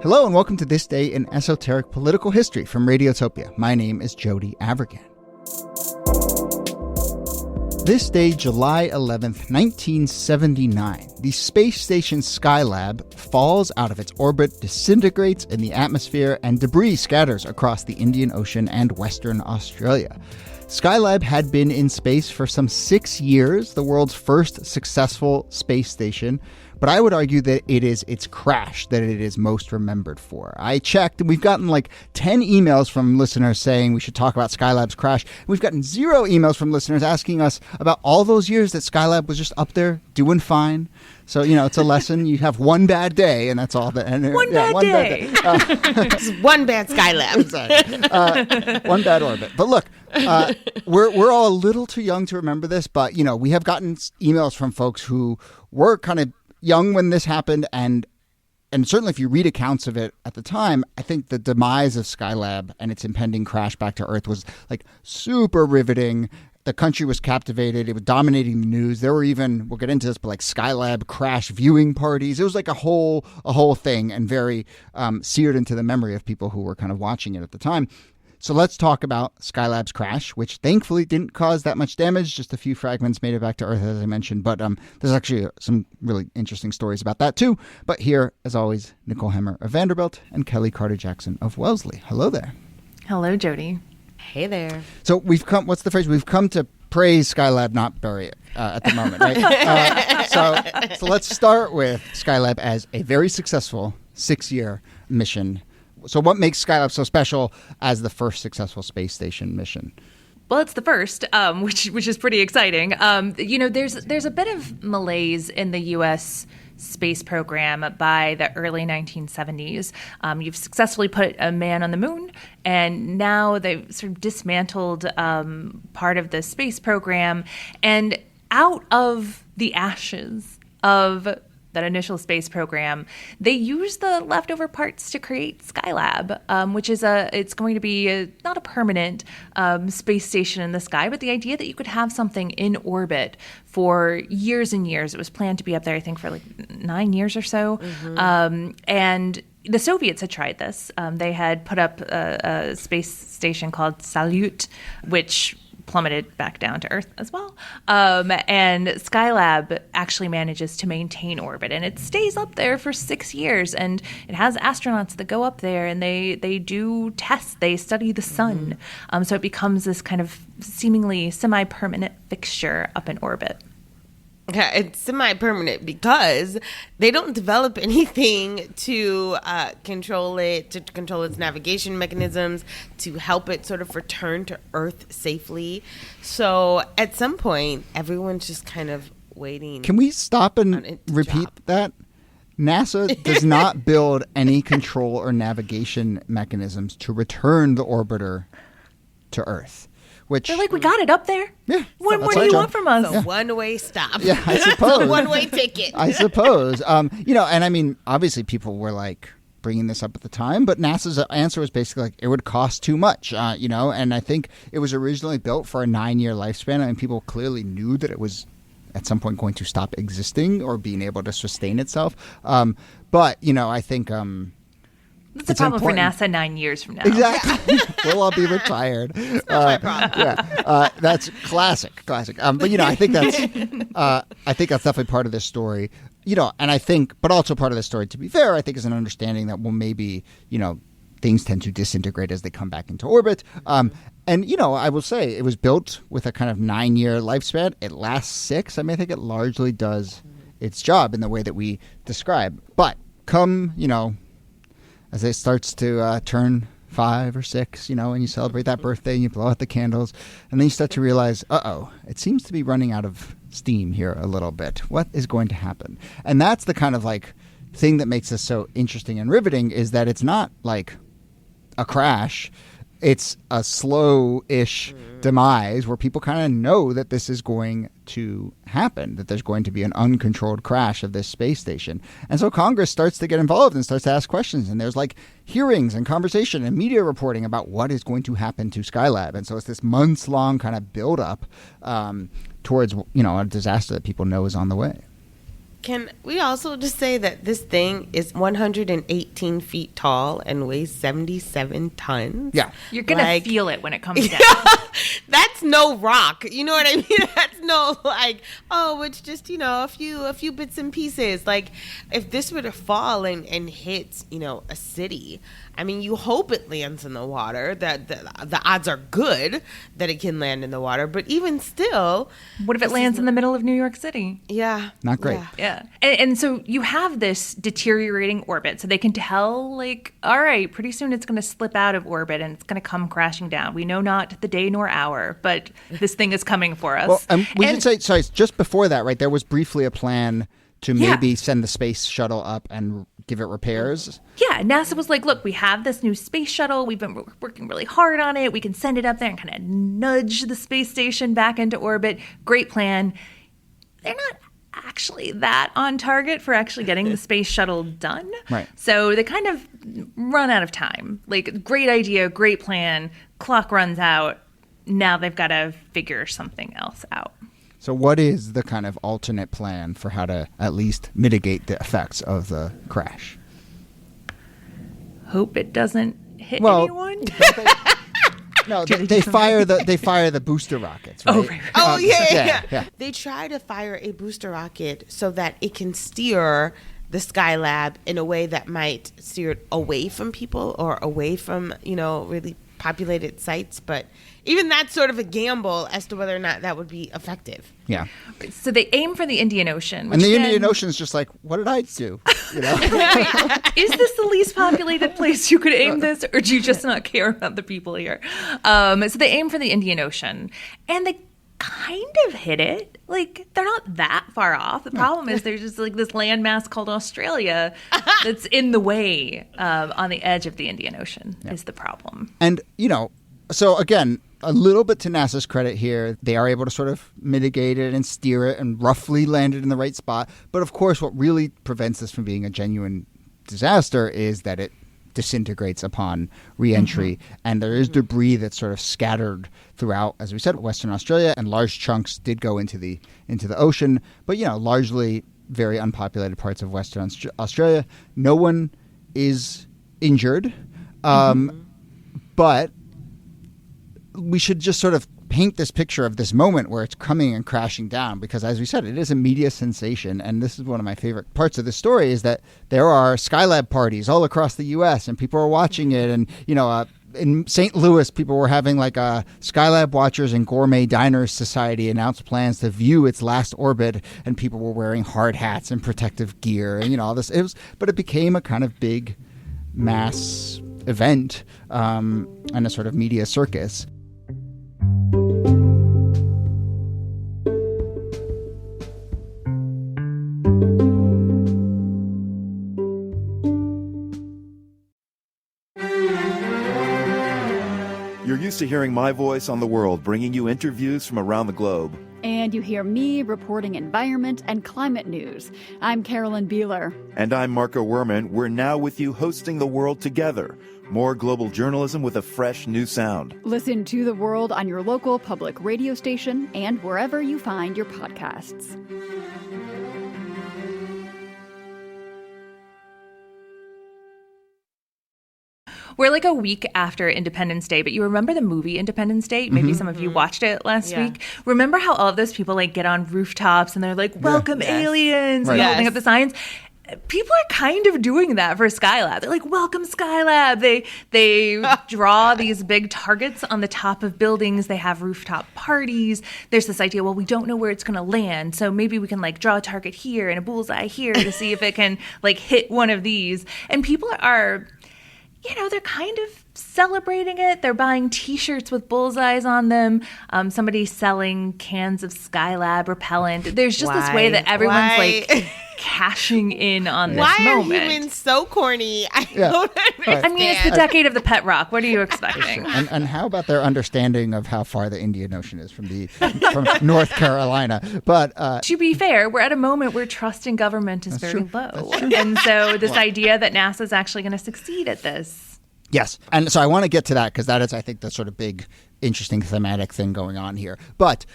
Hello and welcome to This Day in Esoteric Political History from Radiotopia. My name is Jody Avirgan. This day, July 11th, 1979, the space station Skylab falls out of its orbit, disintegrates in the atmosphere, and debris scatters across the Indian Ocean and Western Australia. Skylab had been in space for some 6 years, the world's first successful space station, but I would argue that it is its crash that it is most remembered for. I checked, and we've gotten like 10 emails from listeners saying we should talk about Skylab's crash. We've gotten 0 emails from listeners asking us about all those years that Skylab was just up there doing fine. So, you know, it's a lesson. You have one bad day, and that's all. One bad day. One bad Skylab. Exactly. One bad orbit. But look, we're all a little too young to remember this, but, you know, we have gotten emails from folks who were kind of young when this happened, and certainly if you read accounts of it at the time, I think the demise of Skylab and its impending crash back to Earth was like super riveting. The country was captivated. It was dominating the news. There were even, we'll get into this, but like Skylab crash viewing parties. It was like a whole thing, and very seared into the memory of people who were kind of watching it at the time. So let's talk about Skylab's crash, which thankfully didn't cause that much damage. Just a few fragments made it back to Earth, as I mentioned. But there's actually some really interesting stories about that, too. But here, as always, Nicole Hemmer of Vanderbilt and Kellie Carter-Jackson of Wellesley. Hello there. Hello, Jody. Hey there. So we've come, what's the phrase? We've come to praise Skylab, not bury it at the moment, right? So let's start with Skylab as a very successful 6-year mission. So what makes Skylab so special as the first successful space station mission? Well, it's the first, which is pretty exciting. You know, there's a bit of malaise in the U.S. space program by the early 1970s. You've successfully put a man on the moon, and now they've sort of dismantled part of the space program. And out of the ashes of that initial space program, they use the leftover parts to create Skylab, which is it's going to be not a permanent space station in the sky, but the idea that you could have something in orbit for years and years. It was planned to be up there, I think, for like 9 years or so. Mm-hmm. And the Soviets had tried this. They had put up a space station called Salyut, which plummeted back down to Earth as well. And Skylab actually manages to maintain orbit, and it stays up there for 6 years. And it has astronauts that go up there, and they do tests. They study the sun. Mm-hmm. So it becomes this kind of seemingly semi-permanent fixture up in orbit. Yeah, it's semi-permanent because they don't develop anything to control its navigation mechanisms, to help it sort of return to Earth safely. So at some point, everyone's just kind of waiting. Can we stop and repeat that? NASA does not build any control or navigation mechanisms to return the orbiter to Earth. Which, they're like, we got it up there. Yeah. What do you want from us? It's a one-way stop. Yeah, I suppose. It's a one-way ticket. I suppose. You know, and I mean, obviously people were like bringing this up at the time, but NASA's answer was basically like, it would cost too much, you know, and I think it was originally built for a 9-year lifespan. I mean, people clearly knew that it was at some point going to stop existing or being able to sustain itself. But, you know, I think... That's a problem for NASA 9 years from now. Exactly. We'll all be retired. It's not my problem. Yeah, that's classic. But you know, I think that's definitely part of this story. You know, and I think, but also part of this story, to be fair, I think is an understanding that, well, maybe, you know, things tend to disintegrate as they come back into orbit. And, you know, I will say it was built with a kind of 9-year lifespan. It lasts 6. I mean, I think it largely does its job in the way that we describe. But come, you know, as it starts to turn 5 or 6, you know, and you celebrate that birthday and you blow out the candles, and then you start to realize, it seems to be running out of steam here a little bit. What is going to happen? And that's the kind of like thing that makes this so interesting and riveting, is that it's not like a crash. It's a slow-ish demise where people kind of know that this is going to happen, that there's going to be an uncontrolled crash of this space station. And so Congress starts to get involved and starts to ask questions. And there's like hearings and conversation and media reporting about what is going to happen to Skylab. And so it's this months-long kind of build-up towards, you know, a disaster that people know is on the way. Can we also just say that this thing is 118 feet tall and weighs 77 tons? Yeah. You're going to feel it when it comes down. That's no rock. You know what I mean? That's no it's just, a few bits and pieces. Like, if this were to fall and hit, a city, I mean, you hope it lands in the water. That the odds are good that it can land in the water. But even still, what if it lands in the middle of New York City? Yeah, not great. Yeah. And so you have this deteriorating orbit, so they can tell, all right, pretty soon it's going to slip out of orbit and it's going to come crashing down. We know not the day nor hour, but this thing is coming for us. Well, we should say, sorry, just before that, right? There was briefly a plan to maybe send the space shuttle up and give it repairs. Yeah, NASA was like, look, we have this new space shuttle. We've been working really hard on it. We can send it up there and kind of nudge the space station back into orbit. Great plan. They're not actually that on target for actually getting the space shuttle done. Right. So they kind of run out of time. Great idea, great plan. Clock runs out. Now they've got to figure something else out. So what is the kind of alternate plan for how to at least mitigate the effects of the crash? Hope it doesn't hit anyone. No, they fire the booster rockets. Right? Oh, right. Oh, yeah. They try to fire a booster rocket so that it can steer the Skylab in a way that might steer it away from people or away from, really populated sites. But even that's sort of a gamble as to whether or not that would be effective. Yeah. So they aim for the Indian Ocean. And the Indian Ocean is just like, what did I do? Is this the least populated place you could aim this, or do you just not care about the people here? So they aim for the Indian Ocean, and they kind of hit it. They're not that far off. The problem is there's just this landmass called Australia that's in the way on the edge of the Indian Ocean is the problem. And, so again, a little bit to NASA's credit here, they are able to sort of mitigate it and steer it and roughly land it in the right spot. But of course, what really prevents this from being a genuine disaster is that it disintegrates upon re-entry. Mm-hmm. And there is debris that's sort of scattered throughout, as we said, Western Australia, and large chunks did go into the ocean. But, largely very unpopulated parts of Western Australia. No one is injured. But we should just sort of paint this picture of this moment where it's coming and crashing down, because as we said, it is a media sensation. And this is one of my favorite parts of the story, is that there are Skylab parties all across the U.S. and people are watching it. And, in St. Louis, people were having a Skylab Watchers and Gourmet Diners Society announced plans to view its last orbit, and people were wearing hard hats and protective gear and, all this. But it became a kind of big mass event and a sort of media circus. You're used to hearing my voice on the world, bringing you interviews from around the globe. And you hear me reporting environment and climate news. I'm Carolyn Beeler. And I'm Marco Werman. We're now with you hosting The World Together. More global journalism with a fresh new sound. Listen to The World on your local public radio station and wherever you find your podcasts. We're a week after Independence Day, but you remember the movie Independence Day? Maybe some of you watched it last week. Remember how all of those people get on rooftops and they're like, welcome aliens, and holding up the signs? People are kind of doing that for Skylab. They're like, welcome Skylab. They draw these big targets on the top of buildings. They have rooftop parties. There's this idea, well, we don't know where it's going to land, so maybe we can draw a target here and a bullseye here to see if it can hit one of these. And people are, they're kind of celebrating it. They're buying T-shirts with bullseyes on them. Somebody's selling cans of Skylab repellent. There's just this way that everyone's cashing in on this moment. Why are humans so corny? I don't understand. I mean, it's the decade of the pet rock. What are you expecting? And how about their understanding of how far the Indian Ocean is from North Carolina? But to be fair, we're at a moment where trust in government is very low. And so this idea that NASA is actually going to succeed at this. Yes. And so I want to get to that because that is, I think, the sort of big, interesting thematic thing going on here. But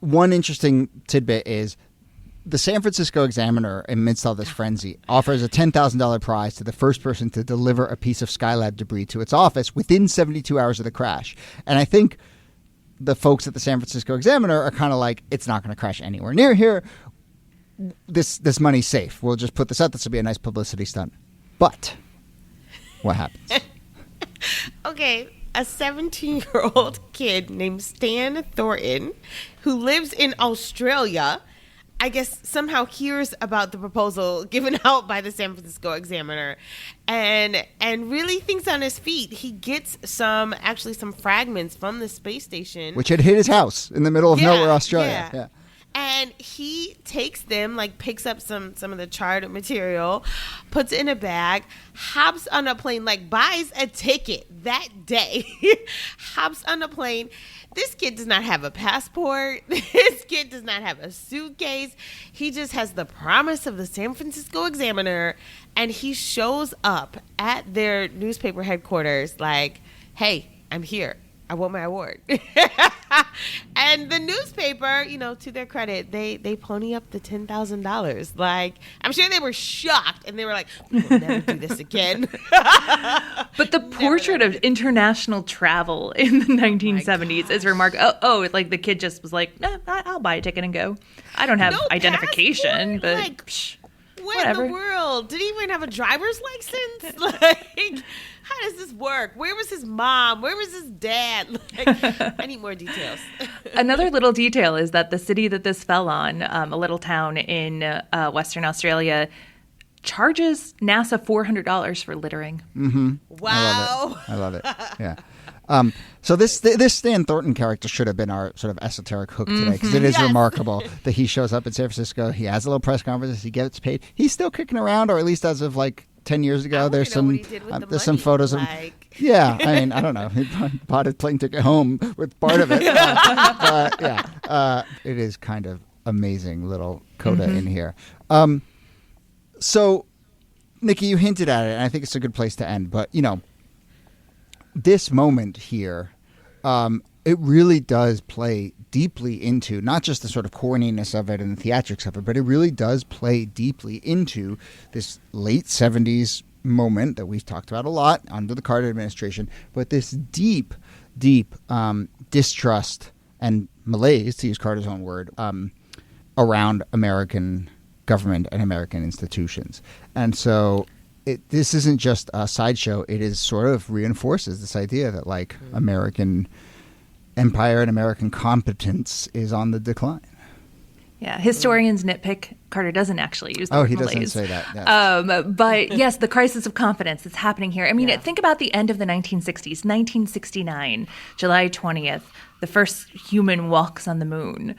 one interesting tidbit is the San Francisco Examiner, amidst all this frenzy, offers a $10,000 prize to the first person to deliver a piece of Skylab debris to its office within 72 hours of the crash. And I think the folks at the San Francisco Examiner are kind of like, it's not going to crash anywhere near here. This money's safe. We'll just put this out. This will be a nice publicity stunt. But what happens? Okay, a 17-year-old kid named Stan Thornton, who lives in Australia, I guess somehow hears about the proposal given out by the San Francisco Examiner and really thinks on his feet. He gets some fragments from the space station. Which had hit his house in the middle of nowhere, Australia. Yeah. And he takes them, like picks up some of the charred material, puts it in a bag, hops on a plane, like buys a ticket that day, hops on a plane. This kid does not have a passport. This kid does not have a suitcase. He just has the promise of the San Francisco Examiner, and he shows up at their newspaper headquarters like, hey, I'm here. I want my award. And the newspaper, to their credit, they pony up the $10,000. Like, I'm sure they were shocked, and they were like, we'll never do this again. But the portrait of international travel in the 1970s is remarkable. Like the kid just was like, nah, I'll buy a ticket and go. I don't have identification, passport? but what whatever. in the world? Did he even have a driver's license? Like, how does this work? Where was his mom? Where was his dad? Like, I need more details. Another little detail is that the city that this fell on, a little town in Western Australia, charges NASA $400 for littering. Mm-hmm. Wow. I love it. Yeah. So this Stan Thornton character should have been our sort of esoteric hook today, because it is remarkable that he shows up in San Francisco. He has a little press conference. He gets paid. He's still kicking around, or at least as of like 10 years ago. There's some photos of him. Yeah, I mean, I don't know. He bought his plane ticket home with part of it. It is kind of amazing little coda in here. So, NIki, you hinted at it, and I think it's a good place to end. But, this moment here, it really does play deeply into not just the sort of corniness of it and the theatrics of it, but it really does play deeply into this late 70s moment that we've talked about a lot under the Carter administration, but this deep distrust and malaise, to use Carter's own word, around American government and American institutions. And so this isn't just a sideshow. It is sort of reinforces this idea that like American empire and American competence is on the decline. Yeah, historians nitpick. Carter doesn't actually use the word malaise. Doesn't say that. Yes. But yes, the crisis of confidence that's happening here. I mean, think about the end of the 1960s, 1969, July 20th, the first human walks on the moon.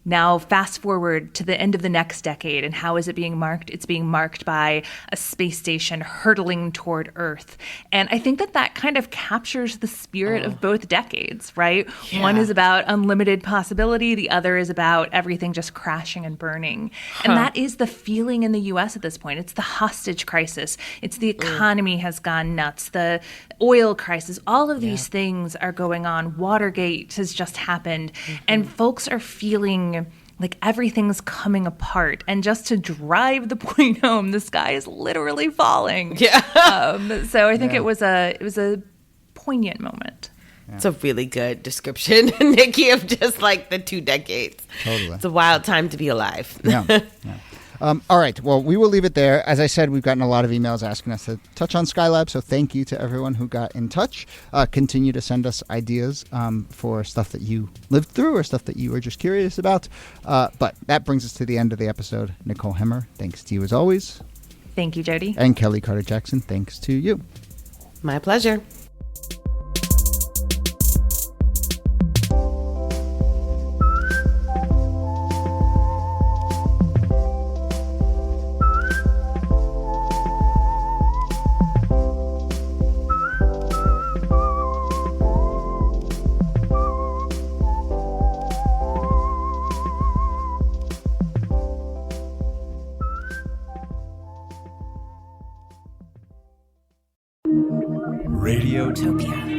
Now, fast forward to the end of the next decade, and how is it being marked? It's being marked by a space station hurtling toward Earth. And I think that kind of captures the spirit of both decades, right? Yeah. One is about unlimited possibility. The other is about everything just crashing and burning. And that is the feeling in the U.S. at this point. It's the hostage crisis. It's the economy has gone nuts. The oil crisis. All of these things are going on. Watergate has just happened. And folks are feeling like everything's coming apart. And just to drive the point home, the sky is literally falling. Yeah. So I think it was a poignant moment. Yeah. It's a really good description, NIki, of just like the 2 decades. Totally. It's a wild time to be alive. Yeah. All right. Well, we will leave it there. As I said, we've gotten a lot of emails asking us to touch on Skylab, so thank you to everyone who got in touch. Continue to send us ideas for stuff that you lived through or stuff that you were just curious about. But that brings us to the end of the episode. Nicole Hemmer, thanks to you as always. Thank you, Jody. And Kellie Carter-Jackson, thanks to you. My pleasure. Radiotopia.